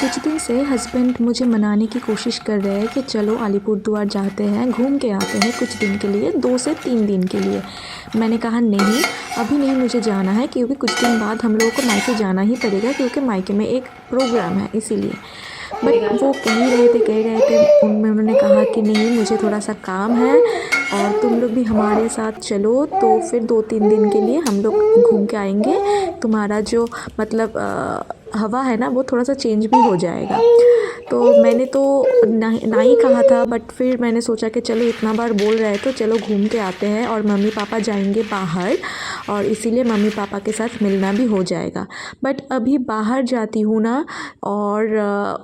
कुछ दिन से हस्बैंड मुझे मनाने की कोशिश कर रहे हैं कि चलो अलीपुरद्वार जाते हैं, घूम के आते हैं कुछ दिन के लिए, 2 से 3 दिन के लिए। मैंने कहा नहीं, अभी नहीं मुझे जाना है, क्योंकि कुछ दिन बाद हम लोगों को मायके जाना ही पड़ेगा, क्योंकि मायके में एक प्रोग्राम है इसीलिए। बट वो कह रहे थे उन्होंने कहा कि नहीं, मुझे थोड़ा सा काम है और तुम लोग भी हमारे साथ चलो, तो फिर 2-3 दिन के लिए हम लोग घूम के आएंगे। तुम्हारा जो मतलब हवा है ना, वो थोड़ा सा चेंज भी हो जाएगा। तो मैंने तो ना ही कहा था, बट फिर मैंने सोचा कि चलो इतना बार बोल रहे हैं तो चलो घूम के आते हैं, और मम्मी पापा जाएंगे बाहर, और इसीलिए मम्मी पापा के साथ मिलना भी हो जाएगा। बट अभी बाहर जाती हूँ ना, और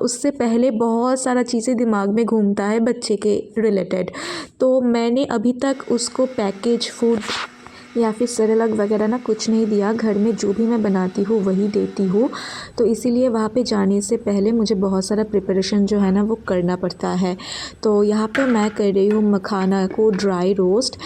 उससे पहले बहुत सारा चीज़ें दिमाग में घूमता है बच्चे के रिलेटेड। तो मैंने अभी तक उसको पैकेज फूड या फिर सेरेलैक वगैरह ना कुछ नहीं दिया। घर में जो भी मैं बनाती हूँ वही देती हूँ। तो इसीलिए वहाँ पे जाने से पहले मुझे बहुत सारा प्रिपरेशन जो है ना वो करना पड़ता है। तो यहाँ पे मैं कर रही हूँ मखाना को ड्राई रोस्ट।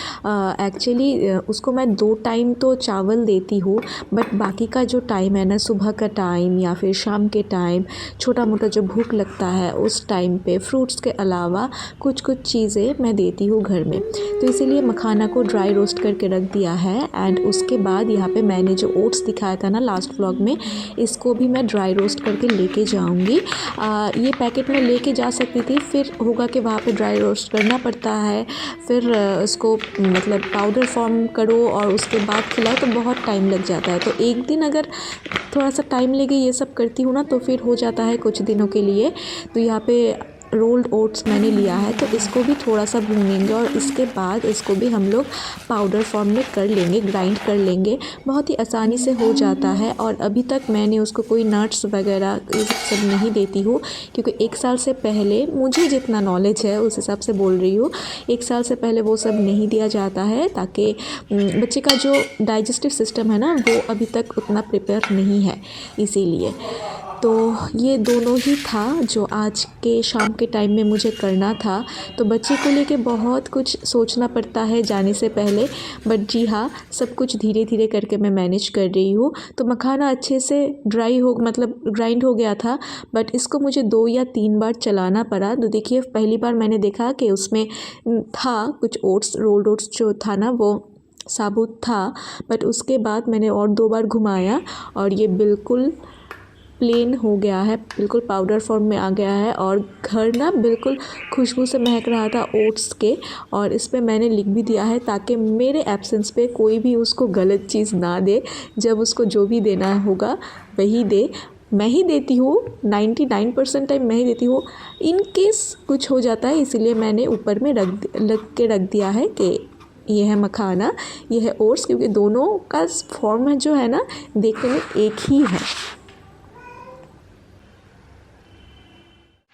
एक्चुअली उसको मैं 2 टाइम तो चावल देती हूँ, बट बाकी का जो टाइम है ना, सुबह का टाइम या फिर शाम के टाइम, छोटा मोटा जो भूख लगता है उस टाइम पे फ्रूट्स के अलावा कुछ चीज़ें मैं देती हूँ घर में। तो इसीलिए मखाना को ड्राई रोस्ट करके रख दिया है। एंड उसके बाद यहाँ पे मैंने जो ओट्स दिखाया था ना लास्ट व्लॉग में, इसको भी मैं ड्राई रोस्ट करके लेके जाऊँगी। ये पैकेट में लेके जा सकती थी, फिर होगा कि वहाँ पे ड्राई रोस्ट करना पड़ता है, फिर उसको मतलब पाउडर फॉर्म करो और उसके बाद खिलाओ, तो बहुत टाइम लग जाता है। तो एक दिन अगर थोड़ा सा टाइम लेके ये सब करती हूँ ना, तो फिर हो जाता है कुछ दिनों के लिए। तो यहाँ पे रोल्ड ओट्स मैंने लिया है, तो इसको भी थोड़ा सा भूनेंगे और इसके बाद इसको भी हम लोग पाउडर फॉर्म में कर लेंगे, ग्राइंड कर लेंगे। बहुत ही आसानी से हो जाता है। और अभी तक मैंने उसको कोई नट्स वगैरह ये सब नहीं देती हूँ, क्योंकि 1 साल से पहले मुझे जितना नॉलेज है उस हिसाब से बोल रही हूँ, 1 साल से पहले वो सब नहीं दिया जाता है, ताकि बच्चे का जो डाइजेस्टिव सिस्टम है ना वो अभी तक उतना प्रिपेयर नहीं है, इसीलिए। तो ये दोनों ही था जो आज के शाम के टाइम में मुझे करना था। तो बच्चे को लेके बहुत कुछ सोचना पड़ता है जाने से पहले, बट जी हाँ, सब कुछ धीरे धीरे करके मैं मैनेज कर रही हूँ। तो मखाना अच्छे से ड्राई हो मतलब ग्राइंड हो गया था, बट इसको मुझे 2 या 3 बार चलाना पड़ा। तो देखिए, पहली बार मैंने देखा कि उसमें था कुछ ओट्स, रोल्ड ओट्स जो था ना वो साबुत था, बट उसके बाद मैंने और 2 बार घुमाया और ये बिल्कुल प्लेन हो गया है, बिल्कुल पाउडर फॉर्म में आ गया है। और घर ना बिल्कुल खुशबू से महक रहा था ओट्स के। और इस पे मैंने लिख भी दिया है ताकि मेरे एब्सेंस पे कोई भी उसको गलत चीज़ ना दे, जब उसको जो भी देना होगा वही दे। मैं ही देती हूँ, 99% टाइम मैं ही देती हूँ। इन केस कुछ हो जाता है, इसीलिए मैंने ऊपर में रख दिया है कि ये है मखाना, ये है ओट्स, क्योंकि दोनों का फॉर्म जो है ना देखने में एक ही है।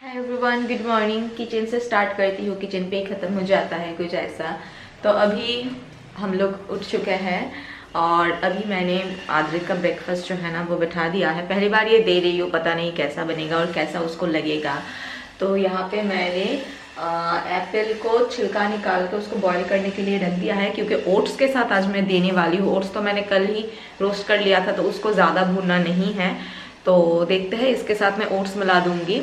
Hi everyone, good morning. Kitchen से स्टार्ट करती हूँ, किचन पे ही ख़त्म हो जाता है कुछ ऐसा। तो अभी हम लोग उठ चुके हैं और अभी मैंने आद्रिक का ब्रेकफास्ट जो है ना वो बैठा दिया है। पहली बार ये दे रही हूँ, पता नहीं कैसा बनेगा और कैसा उसको लगेगा। तो यहाँ पे मैंने एप्पल को छिलका निकाल के उसको बॉईल करने के लिए रख दिया है, क्योंकि ओट्स के साथ आज मैं देने वाली हूँ। ओट्स तो मैंने कल ही रोस्ट कर लिया था, तो उसको ज़्यादा भूनना नहीं है। तो देखते हैं, इसके साथ मैं ओट्स मिला दूँगी।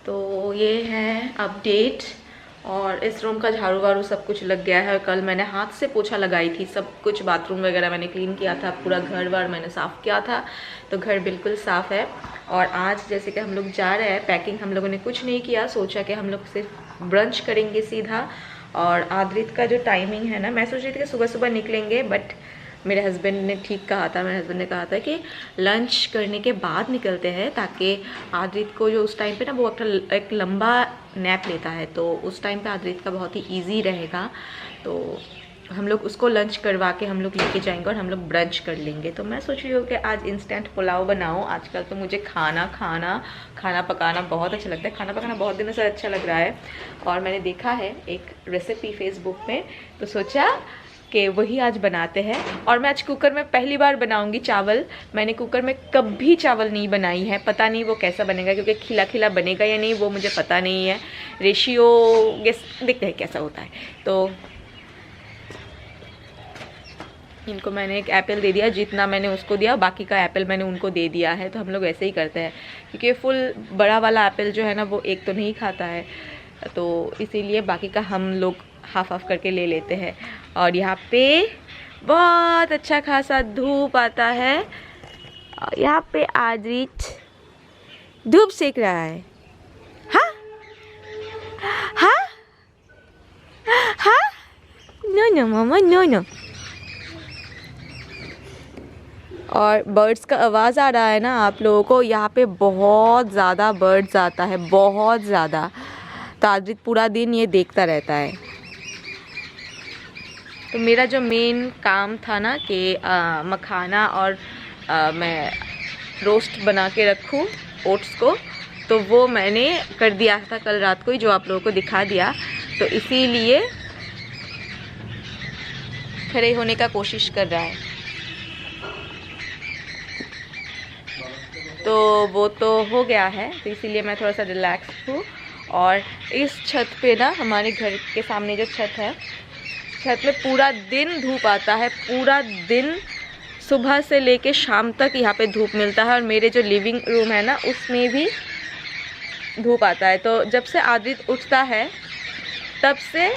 तो ये है अपडेट। और इस रूम का झाड़ू वाड़ू सब कुछ लग गया है। कल मैंने हाथ से पोछा लगाई थी, सब कुछ बाथरूम वगैरह मैंने क्लीन किया था, पूरा घर वार मैंने साफ़ किया था, तो घर बिल्कुल साफ़ है। और आज जैसे कि हम लोग जा रहे हैं, पैकिंग हम लोगों ने कुछ नहीं किया, सोचा कि हम लोग सिर्फ ब्रंच करेंगे सीधा। और आद्रित का जो टाइमिंग है ना, मैं सोच रही थी कि सुबह सुबह निकलेंगे, बट मेरे हस्बैंड ने ठीक कहा था, मेरे हस्बैंड ने कहा था कि लंच करने के बाद निकलते हैं, ताकि आद्रित को जो उस टाइम पे ना वो एक लंबा नैप लेता है, तो उस टाइम पे आद्रित का बहुत ही इजी रहेगा। तो हम लोग उसको लंच करवा के हम लोग लेके जाएंगे और हम लोग ब्रंच कर लेंगे। तो मैं सोच रही हूँ कि आज इंस्टेंट पुलाव बनाऊँ। आजकल तो मुझे खाना पकाना बहुत अच्छा लगता है। खाना पकाना बहुत दिनों से अच्छा लग रहा है, और मैंने देखा है एक रेसिपी फेसबुक पे, तो सोचा कि वही आज बनाते हैं। और मैं आज कुकर में पहली बार बनाऊंगी चावल। मैंने कुकर में कभी चावल नहीं बनाई है, पता नहीं वो कैसा बनेगा, क्योंकि खिला खिला बनेगा या नहीं वो मुझे पता नहीं है। रेशियो देखते हैं कैसा होता है। तो इनको मैंने एक एप्पल दे दिया, जितना मैंने उसको दिया बाकी का एप्पल मैंने उनको दे दिया है। तो हम लोग ऐसे ही करते हैं, क्योंकि फुल बड़ा वाला एप्पल जो है ना वो एक तो नहीं खाता है, तो इसीलिए बाकी का हम लोग हाफ हाफ करके ले लेते हैं। और यहाँ पे बहुत अच्छा खासा धूप आता है, और यहाँ पे आदित्य धूप सेक रहा है। हाँ हाँ हाँ, नो नो मामा नो नो। और बर्ड्स का आवाज़ आ रहा है ना आप लोगों को, यहाँ पे बहुत ज़्यादा बर्ड्स आता है, बहुत ज़्यादा। तो आदित्य पूरा दिन ये देखता रहता है। तो मेरा जो मेन काम था ना कि मखाना और मैं रोस्ट बना के रखूँ ओट्स को, तो वो मैंने कर दिया था कल रात को ही, जो आप लोगों को दिखा दिया। तो इसीलिए खड़े होने का कोशिश कर रहा है। तो वो तो हो गया है, तो इसीलिए मैं थोड़ा सा रिलैक्स हूँ। और इस छत पे ना, हमारे घर के सामने जो छत है, छत में पूरा दिन धूप आता है, पूरा दिन सुबह से लेके शाम तक यहाँ पे धूप मिलता है। और मेरे जो लिविंग रूम है ना उसमें भी धूप आता है। तो जब से आदित्य उठता है तब से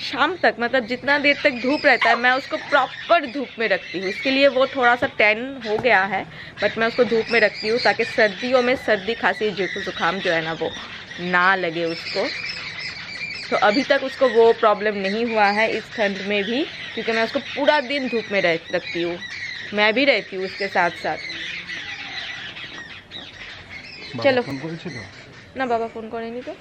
शाम तक, मतलब जितना देर तक धूप रहता है, मैं उसको प्रॉपर धूप में रखती हूँ। इसके लिए वो थोड़ा सा टैन हो गया है, बट मैं उसको धूप में रखती हूँ ताकि सर्दियों में सर्दी खांसी जुकाम जो है ना वो ना लगे उसको। तो अभी तक उसको वो प्रॉब्लम नहीं हुआ है इस ठंड में भी, क्योंकि मैं उसको पूरा दिन धूप में रखती हूँ। मैं भी रहती हूँ उसके साथ साथ। चलो ना, बाबा फोन करेंगे तो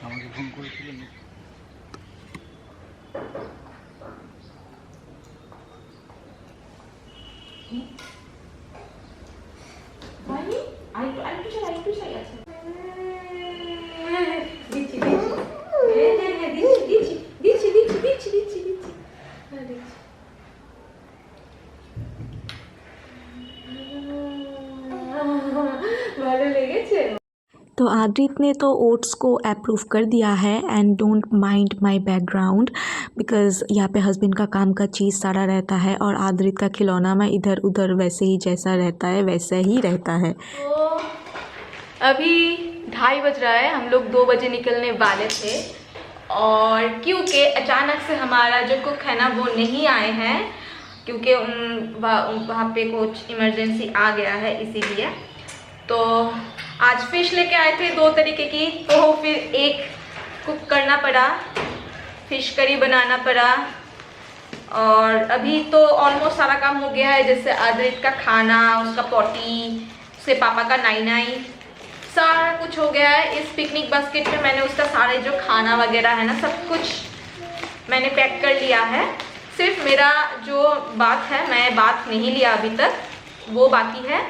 तो आदित्य ने तो ओट्स को अप्रूव कर दिया है। And don't mind my background, because यहाँ पे हस्बैंड का काम का चीज़ सारा रहता है, और आदित्य का खिलौना मैं इधर उधर वैसे ही जैसा रहता है वैसे ही रहता है। तो अभी 2:30 बज रहा है, हम लोग 2 बजे निकलने वाले थे। और क्योंकि अचानक से हमारा जो कुक है ना वो नहीं आए हैं, क्योंकि वहाँ पे कुछ इमरजेंसी आ गया है, इसीलिए। तो आज फिश लेके आए थे 2 तरीके की, तो फिर एक कुक करना पड़ा, फिश करी बनाना पड़ा। और अभी तो ऑलमोस्ट सारा काम हो गया है, जैसे आदित्य का खाना, उसका पॉटी, उसके पापा का नाई, सारा कुछ हो गया है। इस पिकनिक बास्केट में मैंने उसका सारे जो खाना वगैरह है ना सब कुछ मैंने पैक कर लिया है। सिर्फ मेरा जो बात है, मैं बात नहीं लिया अभी तक, वो बाकी है।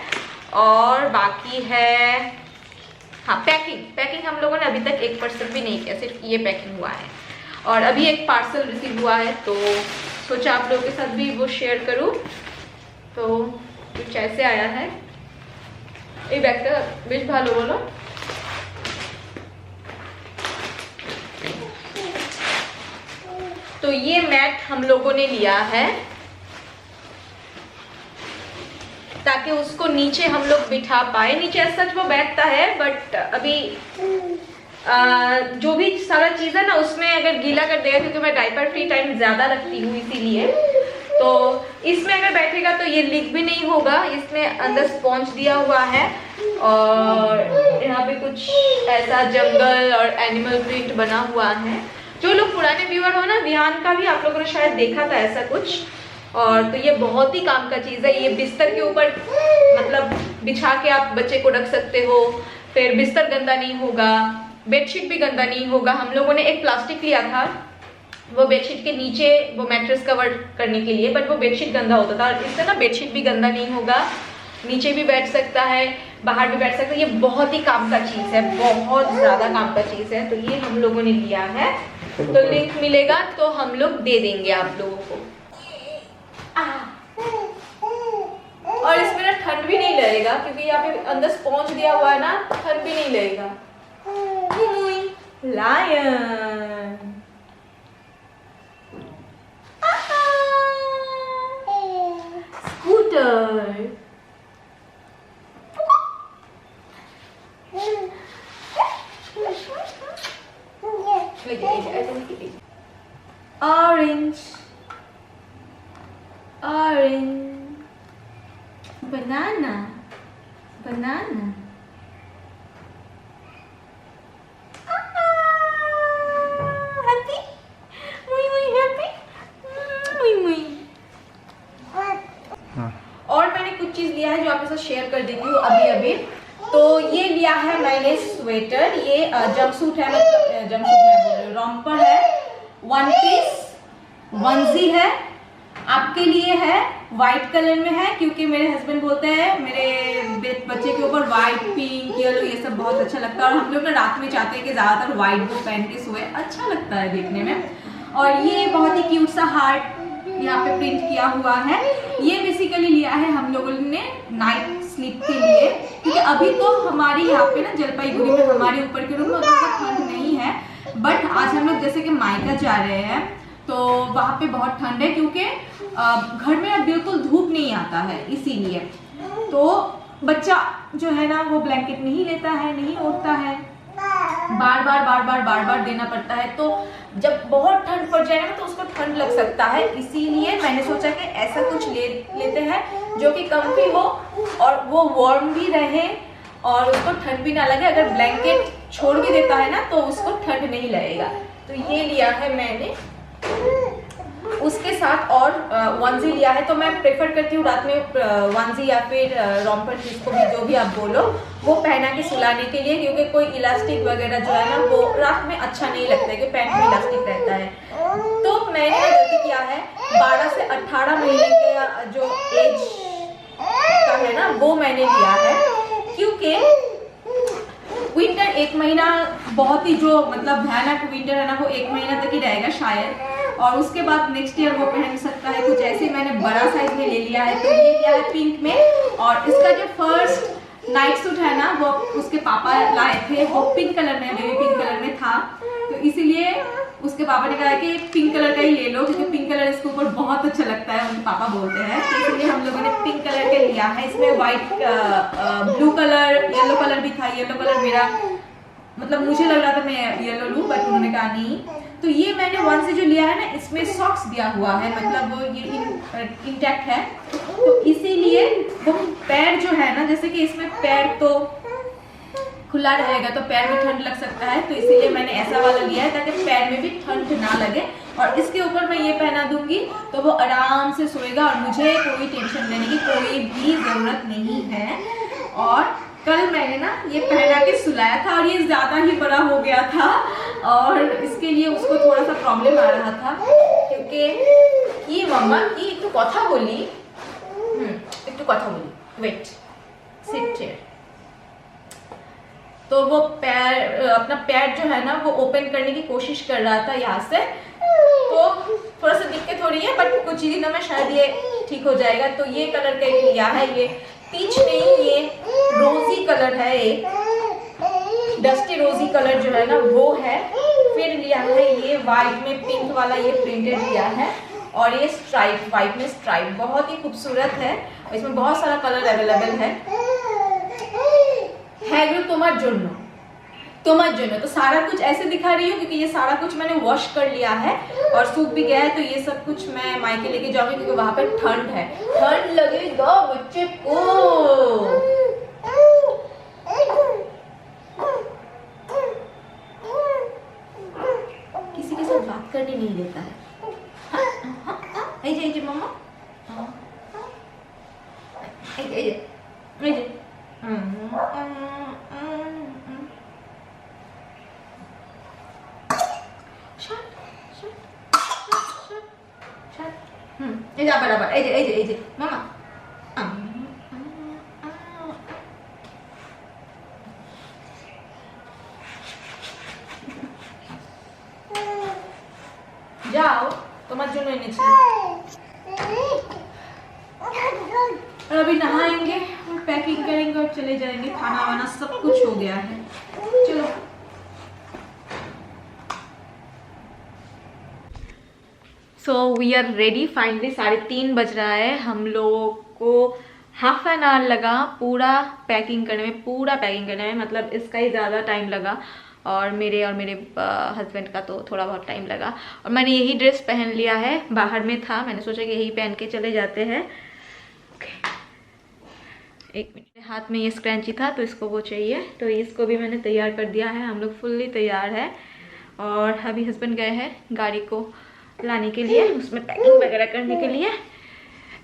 और बाकी है हाँ पैकिंग हम लोगों ने अभी तक 1% भी नहीं किया, सिर्फ ये पैकिंग हुआ है। और अभी एक पार्सल रिसीव हुआ है, तो सोचा आप लोगों के साथ भी वो शेयर करूँ। तो कुछ ऐसे आया है, ये बैगটা বেশ ভালো बोलो। तो ये मैट हम लोगों ने लिया है ताकि उसको नीचे हम लोग बिठा पाए। नीचे सच वो बैठता है, बट अभी जो भी सारा चीज़ है ना उसमें अगर गीला कर देगा, क्योंकि मैं डायपर फ्री टाइम ज़्यादा रखती हूँ इसीलिए। तो इसमें अगर बैठेगा तो ये लीक भी नहीं होगा। इसमें अंदर स्पॉन्ज दिया हुआ है, और यहाँ पे कुछ ऐसा जंगल और एनिमल प्रिंट बना हुआ है। जो लोग पुराने व्यूअर हो ना, विहान का भी आप लोगों ने शायद देखा था ऐसा कुछ। और तो ये बहुत ही काम का चीज़ है। ये बिस्तर के ऊपर मतलब बिछा के आप बच्चे को रख सकते हो, फिर बिस्तर गंदा नहीं होगा, बेडशीट भी गंदा नहीं होगा। हम लोगों ने एक प्लास्टिक लिया था वो बेडशीट के नीचे वो मैट्रेस कवर करने के लिए, बट वो बेडशीट गंदा होता था, और इससे ना बेडशीट भी गंदा नहीं होगा, नीचे भी बैठ सकता है, बाहर भी बैठ सकता है। ये बहुत ही काम का चीज़ है, बहुत ज़्यादा काम का चीज़ है। तो ये हम लोगों ने लिया है, तो लिंक मिलेगा तो हम लोग दे देंगे आप लोगों को। और इसमें ना ठंड भी नहीं लगेगा, क्योंकि यहाँ पे अंदर स्पॉन्ज दिया हुआ है ना, ठंड भी नहीं लगेगा। लायन कबूतर। ऑरेंज ऑरेंज बनाना बनाना हैप्पी मुई मुई हैप्पी मुई मुई। और मैंने कुछ चीज़ लिया है जो आपके साथ शेयर कर देती हूँ अभी अभी। तो ये लिया है मैंने स्वेटर, ये जंपसूट है, मतलब जंपसूट मैं बोल रही हूँ, रॉम्पर है, वन पीस वनजी है, आपके लिए है, वाइट कलर में है क्योंकि मेरे हस्बैंड बोलते हैं मेरे बच्चे के ऊपर वाइट पिंक येलो ये सब बहुत अच्छा लगता है, और हम लोग ना रात में चाहते हैं कि ज़्यादातर वाइट वो पहन के सोए, अच्छा लगता है देखने में। और ये बहुत ही क्यूट सा हार्ट यहाँ पे प्रिंट किया हुआ है। ये बेसिकली लिया है हम लोगों ने नाइट स्लीप के लिए, क्योंकि अभी तो हमारे यहाँ पे ना जलपाईगुड़ी में हमारे ऊपर के रूम में उतना ठंड नहीं है, बट आज हम लोग जैसे कि मायका जा रहे हैं तो वहाँ पे बहुत ठंड है, क्योंकि घर में अब बिल्कुल धूप नहीं आता है, इसीलिए तो बच्चा जो है ना वो ब्लैंकेट नहीं लेता है, नहीं ओढ़ता है, बार बार देना पड़ता है। तो जब बहुत ठंड पड़ जाए ना तो उसको ठंड लग सकता है, इसीलिए मैंने सोचा कि ऐसा कुछ लेते हैं जो कि कम्फी हो और वो वार्म भी रहे और उसको ठंड भी ना लगे। अगर ब्लैंकेट छोड़ भी देता है ना तो उसको ठंड नहीं लगेगा। तो ये लिया है मैंने, उसके साथ और वनजी लिया है। तो मैं प्रेफर करती हूँ रात में वनजी या फिर रॉम्पर, जिसको भी जो भी आप बोलो, वो पहना के सुलाने के लिए, क्योंकि कोई इलास्टिक वगैरह जो है ना वो रात में अच्छा नहीं लगता है कि पैंट में इलास्टिक रहता है। तो मैंने गलती किया है, 12 से 18 महीने का जो एज का है ना वो मैंने लिया है, क्योंकि विंटर 1 महीना बहुत ही जो मतलब भयानक विंटर है ना वो 1 महीना तक ही रहेगा शायद, और उसके बाद नेक्स्ट ईयर वो पहन सकता है कुछ ऐसे। मैंने बड़ा साइज में ले लिया है, तो ये लिया है पिंक में, और इसका जो फर्स्ट नाइट सूट है ना वो उसके पापा लाए थे, वो पिंक कलर में, बेबी पिंक कलर में था, तो इसीलिए उसके पापा ने कहा कि पिंक कलर का ही ले लो, क्योंकि पिंक कलर इसके ऊपर बहुत अच्छा लगता है, उनके पापा बोलते हैं, तो इसलिए हम लोगों ने पिंक कलर का लिया है। इसमें white blue colour yellow colour भी था, येलो कलर मेरा मतलब मुझे लग रहा था मैं येलो लूँ, बट उन्होंने कहा नहीं। तो ये मैंने वन से जो लिया है ना इसमें सॉक्स दिया हुआ है, मतलब वो ये इंटैक्ट है, तो इसीलिए वो पैर जो है ना, जैसे कि इसमें पैर तो खुला रहेगा तो पैर में ठंड लग सकता है, तो इसीलिए मैंने ऐसा वाला लिया है ताकि पैर में भी ठंड ना लगे। और इसके ऊपर मैं ये पहना दूंगी तो वो आराम से सोएगा और मुझे कोई टेंशन लेने की कोई भी ज़रूरत नहीं है। और कल मैंने ना ये पहना के सुलाया था और ये ज़्यादा ही बड़ा हो गया था, और इसके लिए उसको थोड़ा सा प्रॉब्लम आ रहा था, क्योंकि ये मम्मा की एक तो कथा बोली, वेट सिट हियर, तो वो पैर अपना पैर जो है ना वो ओपन करने की कोशिश कर रहा था यहाँ से, तो थोड़ा सा दिक्कत हो रही है, बट कुछ ही दिनों में शायद ये ठीक हो जाएगा। तो ये कलर का एक लिया है, ये पीच नहीं, ये रोजी कलर है, एक डस्टी रोजी कलर जो है ना वो है। फिर लिया है ये वाइट में पिंक वाला, ये प्रिंटेड लिया है, और ये स्ट्राइप, वाइट में स्ट्राइप बहुत ही खूबसूरत है, इसमें बहुत सारा कलर अवेलेबल है। तुम्हार जोनो, तो सारा कुछ ऐसे दिखा रही हूँ क्योंकि ये सारा कुछ मैंने वॉश कर लिया है और सूख भी गया है, तो ये सब कुछ मैं मायके लेके जाऊंगी क्योंकि वहां पे ठंड है, ठंड लगेगा बच्चे को। किसी के साथ बात करने नहीं देता है। मम्मा बराबर मामा जाओ, তোমার জন্য এনেছি। और अभी नहाएंगे और पैकिंग करेंगे और चले जाएंगे, खाना वाना सब कुछ हो गया है, चलो। So we are ready finally, 3:30 बज रहा है, हम लोग को हाफ एन आवर लगा पूरा पैकिंग करने में, मतलब इसका ही ज़्यादा टाइम लगा और मेरे हस्बैंड का तो थोड़ा बहुत टाइम लगा। और मैंने यही ड्रेस पहन लिया है, बाहर में था, मैंने सोचा कि यही पहन के चले जाते हैं। एक मिनट, हाथ में ये स्क्रंची था तो इसको वो चाहिए, तो इसको भी मैंने तैयार कर दिया है। हम लोग फुल्ली तैयार है और अभी हस्बैंड गए हैं गाड़ी को लाने के लिए, उसमें पैकिंग वगैरह करने के लिए।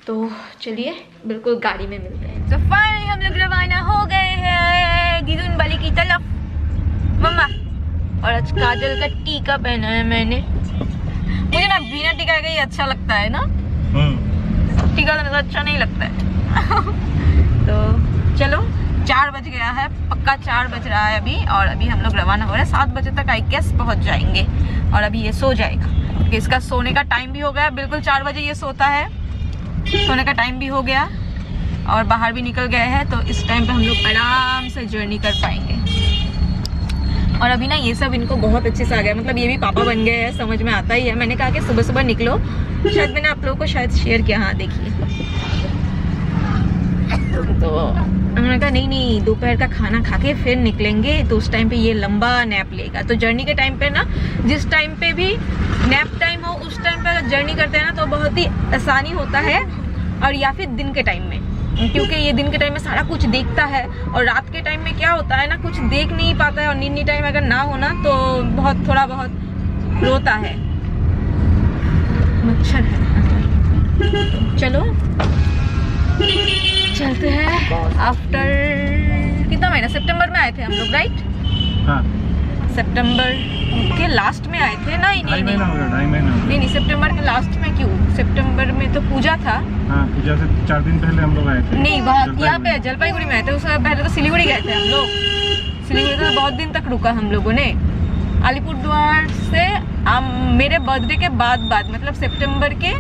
तो चलिए बिल्कुल गाड़ी में मिलते हैं। तो फाइनली हम लोग रवाना हो गए हैं गिदुन बाली की तरफ। मम्मा, और आज काजल का टीका पहना है मैंने। मुझे ना बिना टीका के ही अच्छा लगता है ना, टीका तो अच्छा नहीं लगता है। तो चलो 4 बज गया है, पक्का 4 बज रहा है अभी, और अभी हम लोग रवाना हो रहे हैं। 7 बजे तक आई गेस पहुंच जाएंगे और अभी ये सो जाएगा क्योंकि इसका सोने का टाइम भी हो गया। बिल्कुल 4 बजे ये सोता है, सोने का टाइम भी हो गया और बाहर भी निकल गए हैं, तो इस टाइम पे हम लोग आराम से जर्नी कर पाएंगे। और अभी ना ये सब इनको बहुत अच्छे से आ गया, मतलब ये भी पापा बन गए हैं, समझ में आता ही है। मैंने कहा कि सुबह सुबह निकलो, शायद मैंने आप लोगों को शायद शेयर किया, हाँ देखिए। तो उन्होंने कहा नहीं दोपहर का खाना खा के फिर निकलेंगे, तो उस टाइम पे ये लंबा नैप लेगा। तो जर्नी के टाइम पे ना, जिस टाइम पे भी नैप टाइम हो उस टाइम पे अगर जर्नी करते हैं ना तो बहुत ही आसानी होता है, और या फिर दिन के टाइम में, क्योंकि ये दिन के टाइम में सारा कुछ देखता है और रात के टाइम में क्या होता है ना, कुछ देख नहीं पाता है, और नींद टाइम अगर ना होना तो बहुत थोड़ा बहुत रोता है। मच्छर है, चलो चलते हैं। आफ्टर कितना महीना, सितंबर में आए थे हम लोग, राइट? हाँ, सितंबर के लास्ट में आए थे। नहीं, सितंबर के लास्ट में क्यों? सितंबर में तो पूजा था। हाँ, पूजा से 4 दिन पहले हम लोग आए थे। नहीं, वहाँ यहाँ पे जलपाईगुड़ी में आए थे, उससे पहले तो सिलीगुड़ी गए थे हम लोग। सिलीगुड़ी तो बहुत दिन तक रुका हम लोगों ने। अलीपुरद्वार से मेरे बर्थडे के बाद मतलब सितंबर के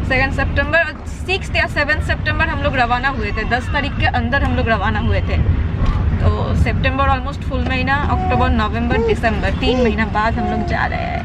2 सितंबर, 6 या 7 सितंबर हम लोग रवाना हुए थे। 10 तारीख के अंदर हम लोग रवाना हुए थे। तो सितंबर ऑलमोस्ट फुल महीना, अक्टूबर, नवंबर, दिसंबर, 3 महीना बाद हम लोग जा रहे हैं।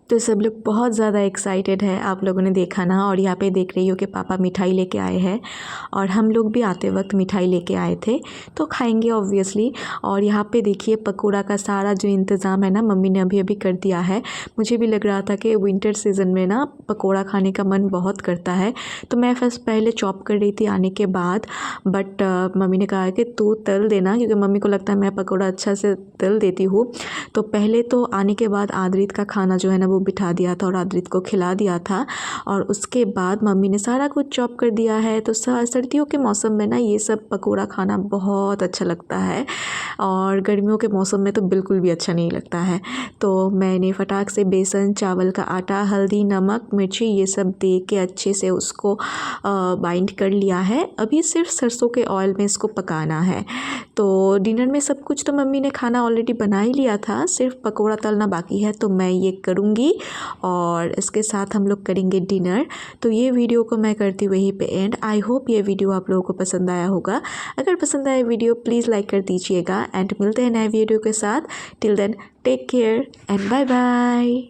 तो सब लोग बहुत ज़्यादा एक्साइटेड है, आप लोगों ने देखा ना। और यहाँ पे देख रही हो कि पापा मिठाई लेके आए हैं, और हम लोग भी आते वक्त मिठाई लेके आए थे, तो खाएंगे ऑब्वियसली। और यहाँ पे देखिए पकौड़ा का सारा जो इंतज़ाम है ना, मम्मी ने अभी अभी कर दिया है। मुझे भी लग रहा था कि विंटर सीज़न में ना पकौड़ा खाने का मन बहुत करता है, तो मैं फर्स्ट पहले चॉप कर रही थी आने के बाद, बट मम्मी ने कहा कि तू तल देना, क्योंकि मम्मी को लगता है मैं पकौड़ा अच्छा से तल देती हूँ। तो पहले तो आने के बाद आदरीत का खाना जो है ना वो वो बिठा दिया था और आद्रित को खिला दिया था। और उसके बाद मम्मी ने सारा कुछ चॉप कर दिया है। तो सर्दियों के मौसम में ना ये सब पकौड़ा खाना बहुत अच्छा लगता है और गर्मियों के मौसम में तो बिल्कुल भी अच्छा नहीं लगता है। तो मैंने फटाक से बेसन, चावल का आटा, हल्दी, नमक, मिर्ची ये सब दे के अच्छे से उसको बाइंड कर लिया है। अभी सिर्फ सरसों के ऑयल में इसको पकाना है। तो डिनर में सब कुछ तो मम्मी ने खाना ऑलरेडी बना ही लिया था, सिर्फ पकौड़ा तलना बाकी है। तो मैं ये करूँगी और इसके साथ हम लोग करेंगे डिनर। तो ये वीडियो को मैं करती हूँ वहीं पे एंड। आई होप ये वीडियो आप लोगों को पसंद आया होगा। अगर पसंद आया वीडियो प्लीज़ लाइक कर दीजिएगा एंड मिलते हैं नए वीडियो के साथ। Till then take care and bye bye.